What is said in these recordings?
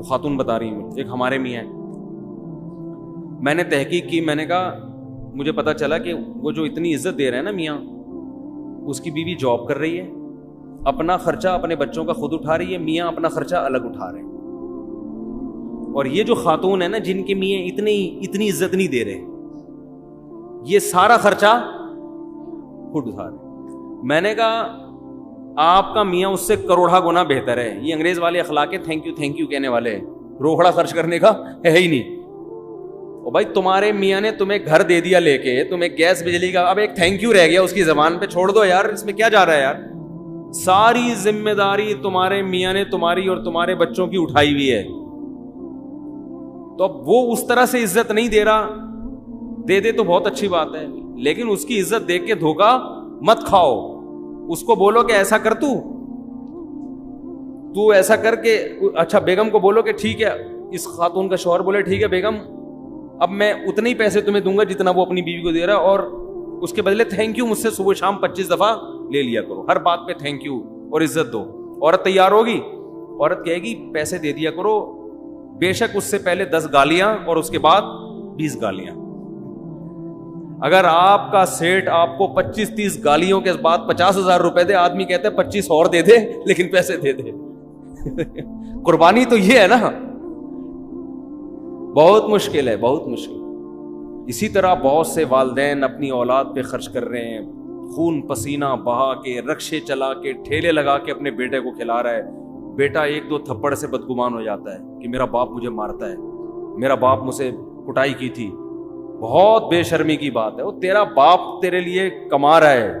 وہ خاتون بتا رہی ہیں ایک ہمارے میاں ہیں. میں نے تحقیق کی, میں نے کہا مجھے پتا چلا کہ وہ جو اتنی عزت دے رہے ہیں نا میاں, اس کی بیوی جاب کر رہی ہے, اپنا خرچہ اپنے بچوں کا خود اٹھا رہی ہے, میاں اپنا خرچہ الگ اٹھا رہے ہیں. اور یہ جو خاتون ہے نا جن کے میاں اتنی عزت نہیں دے رہے, یہ سارا خرچہ خود اٹھا رہے. میں نے کہا آپ کا میاں اس سے کروڑا گنا بہتر ہے. یہ انگریز والے اخلاق ہے تھینک یو کہنے والے, روکڑا خرچ کرنے کا ہے ہی نہیں. اور بھائی تمہارے میاں نے تمہیں گھر دے دیا لے کے, تمہیں گیس بجلی کا, اب ایک تھینک یو رہ گیا اس کی زبان پہ, چھوڑ دو یار, اس میں کیا جا رہا ہے یار. ساری ذمہ داری تمہارے میاں نے تمہاری اور تمہارے بچوں کی اٹھائی ہوئی ہے. تو اب وہ اس طرح سے عزت نہیں دے رہا, دے تو بہت اچھی بات ہے, لیکن اس کی عزت دیکھ کے دھوکا مت کھاؤ. اس کو بولو کہ ایسا کر, تو ایسا کر کے, اچھا بیگم کو بولو کہ ٹھیک ہے, اس خاتون کا شوہر بولے ٹھیک ہے بیگم اب میں اتنے ہی پیسے تمہیں دوں گا جتنا وہ اپنی بیوی کو دے رہا ہے, اور اس کے بدلے تھینک یو مجھ سے صبح شام 25 دفعہ لے لیا کرو, ہر بات پہ تھینک یو اور عزت دو. عورت تیار ہوگی, عورت کہے گی پیسے دے دیا کرو, بے شک اس سے پہلے 10 گالیاں اور اس کے بعد 20 گالیاں. اگر آپ کا سیٹ آپ کو 25-30 گالیوں کے بعد 50,000 روپے دے, آدمی کہتے ہیں 25 اور دے دے لیکن پیسے دے دے. قربانی تو یہ ہے نا, بہت مشکل ہے, بہت مشکل. اسی طرح بہت سے والدین اپنی اولاد پہ خرچ کر رہے ہیں, خون پسینہ بہا کے, رکشے چلا کے, ٹھیلے لگا کے اپنے بیٹے کو کھلا رہا ہے. بیٹا 1-2 تھپڑ سے بدگمان ہو جاتا ہے کہ میرا باپ مجھے مارتا ہے, میرا باپ مجھ سے کٹائی کی تھی. بہت بے شرمی کی بات ہے, وہ تیرا باپ تیرے لیے کما رہا ہے,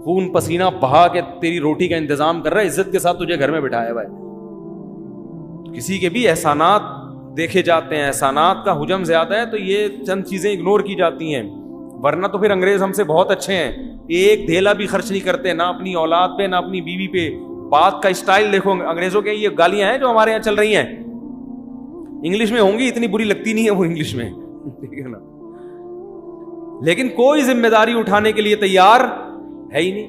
خون پسینہ بہا کے تیری روٹی کا انتظام کر رہا ہے, عزت کے ساتھ تجھے گھر میں بٹھایا ہوا ہے. کسی کے بھی احسانات دیکھے جاتے ہیں, احسانات کا حجم زیادہ ہے تو یہ چند چیزیں اگنور کی جاتی ہیں, ورنہ تو پھر انگریز ہم سے بہت اچھے ہیں, ایک دھیلا بھی خرچ نہیں کرتے, نہ اپنی اولاد پہ نہ اپنی بیوی پہ. بات کا اسٹائل دیکھو انگریزوں کے, یہ گالیاں ہیں جو ہمارے یہاں چل رہی ہیں انگلش میں ہوں گی, اتنی بری لگتی نہیں ہے وہ انگلش میں, ٹھیک ہے نا, لیکن کوئی ذمہ داری اٹھانے کے لیے تیار ہے ہی نہیں.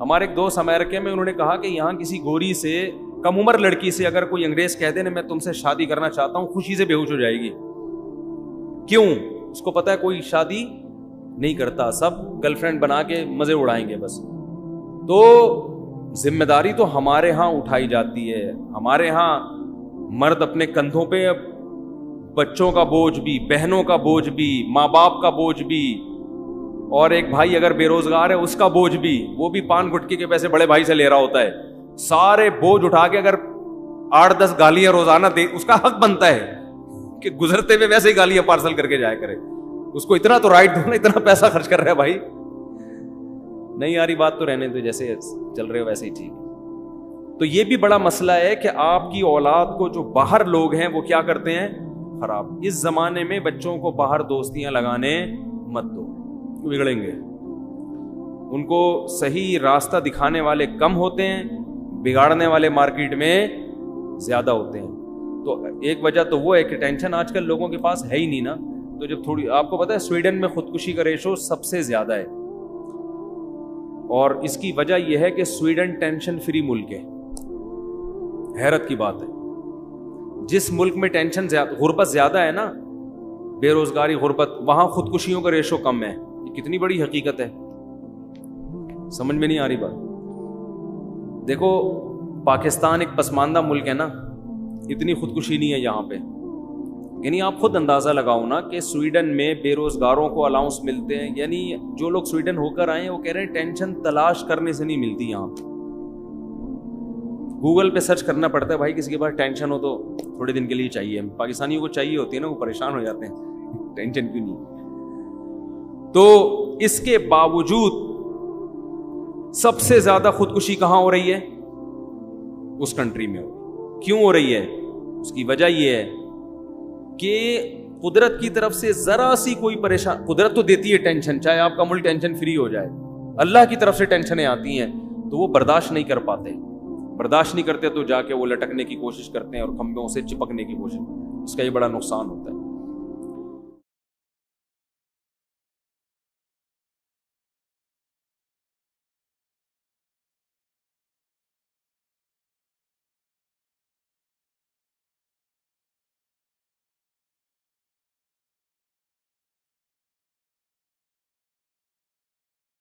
ہمارے ایک دوست امریکہ میں, انہوں نے کہا کہ یہاں کسی گوری سے, کم عمر لڑکی سے اگر کوئی انگریز کہہ دے نا میں تم سے شادی کرنا چاہتا ہوں, خوشی سے بے ہوش ہو جائے گی. کیوں؟ اس کو پتا ہے کوئی شادی نہیں کرتا, سب گرل فرینڈ بنا کے مزے اڑائیں گے بس. تو ذمہ داری تو ہمارے ہاں اٹھائی جاتی ہے, ہمارے ہاں مرد اپنے کندھوں پہ بچوں کا بوجھ بھی, بہنوں کا بوجھ بھی, ماں باپ کا بوجھ بھی, اور ایک بھائی اگر بے روزگار ہے اس کا بوجھ بھی, وہ بھی پان گٹکی کے پیسے بڑے بھائی سے لے رہا ہوتا ہے. سارے بوجھ اٹھا کے اگر 8-10 گالیاں روزانہ دے, اس کا حق بنتا ہے کہ گزرتے ہوئے ویسے ہی گالیاں پارسل کر کے جایا کرے. اس کو اتنا تو رائٹ دو نا, اتنا پیسہ خرچ کر رہا ہے بھائی. نہیں آ رہی بات تو رہنے دو, جیسے چل رہے ہو ویسے ہی ٹھیک. تو یہ بھی بڑا مسئلہ ہے کہ آپ کی اولاد کو جو باہر لوگ ہیں وہ کیا کرتے ہیں, خراب. اس زمانے میں بچوں کو باہر دوستیاں لگانے مت دو, بگڑیں گے. ان کو صحیح راستہ دکھانے والے کم ہوتے ہیں, بگاڑنے والے مارکیٹ میں زیادہ ہوتے ہیں. تو ایک وجہ تو وہ ہے کہ ٹینشن آج کل لوگوں کے پاس ہے ہی نہیں نا. تو جب تھوڑی, آپ کو پتا ہے سویڈن میں خودکشی کا ریشو سب سے زیادہ ہے, اور اس کی وجہ یہ ہے کہ سویڈن ٹینشن فری ملک ہے. حیرت کی بات ہے, جس ملک میں ٹینشن زیادہ, غربت زیادہ ہے نا, بے روزگاری, غربت, وہاں خودکشیوں کا ریشو کم ہے. یہ کتنی بڑی حقیقت ہے, سمجھ میں نہیں آ رہی بات. دیکھو پاکستان ایک پسماندہ ملک ہے نا, اتنی خودکشی نہیں ہے یہاں پہ. یعنی آپ خود اندازہ لگاؤ نا کہ سویڈن میں بے روزگاروں کو الاؤنس ملتے ہیں. یعنی جو لوگ سویڈن ہو کر آئے ہیں وہ کہہ رہے ہیں ٹینشن تلاش کرنے سے نہیں ملتی یہاں پہ. گوگل پہ سرچ کرنا پڑتا ہے بھائی, کسی کے پاس ٹینشن ہو تو تھوڑے دن کے لیے چاہیے. پاکستانیوں کو چاہیے ہوتی ہے نا, وہ پریشان ہو جاتے ہیں ٹینشن کیوں نہیں. تو اس کے باوجود سب سے زیادہ خودکشی کہاں ہو رہی ہے, اس کنٹری میں. کیوں ہو رہی ہے؟ اس کی وجہ یہ ہے کہ قدرت کی طرف سے ذرا سی کوئی پریشان, قدرت تو دیتی ہے ٹینشن, چاہے آپ کا ملک ٹینشن فری ہو جائے, اللہ کی طرف سے ٹینشنیں آتی ہیں تو وہ برداشت نہیں کر پاتے. برداشت نہیں کرتے تو جا کے وہ لٹکنے کی کوشش کرتے ہیں اور کھمبوں سے چپکنے کی کوشش. اس کا یہ بڑا نقصان ہوتا ہے.